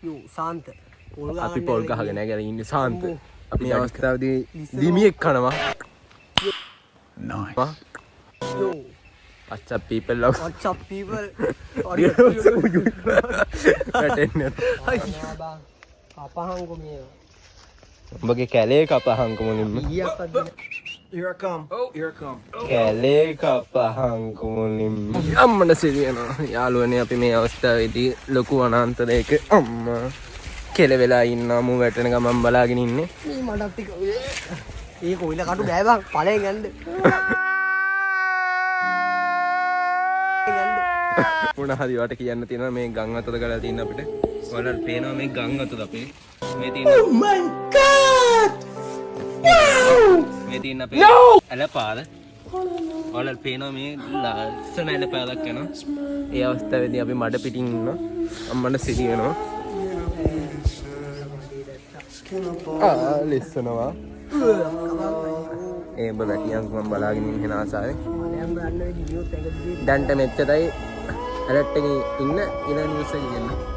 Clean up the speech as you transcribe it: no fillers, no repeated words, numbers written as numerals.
යෝ සාන්ත අපි පොල් ගහගෙන ගැන ඉන්න සාන්ත අපි මේ අවස්ථාවදී දිමියෙක් කනවා යෝ what's up people love what's up people අපහංගු මේ උඹගේ කැලේ කපහංකු මුලින්ම ඊයක් අද Here I come. Oh, here I come. කැලේ කපහංකු මුලින්ම අම්මන සිරියනවා යාළුවනේ අපි මේ අවස්ථාවේදී ලොකු අනන්තරයක අම්මා කෙලවෙලා ඉන්නවා මූ වැටෙන ගමන් බලාගෙන ඉන්නේ මේ මඩත් ටික ඒ කොයිල කටු බෑ බං ඵලෙන් යන්න මොන හරි වට කියන්න තියෙනවා මේ ගම් අතර ගලා තියෙන අපිට ඔයාලට පේනවා මේ ගම් අතර අපේ මේ තියෙන Oh my god මේ තියෙන අපේ ඇලපාර ඔයාලට පේනවා මේ ලස්සන ඇලපාරක් යනවා ඒ අවස්ථාවේදී අපි මඩ පිටින් ඉන්නවා අම්මට සිරියනවා ලිස්සනවා ඒ ඔබ වැටියන්ක මම බලාගෙන ඉන්න ආසාවෙන් දැන්ට මෙච්චරයි ඇලට් එකේ ඉන්න ඊළඟ නිවුස් එක කියන්න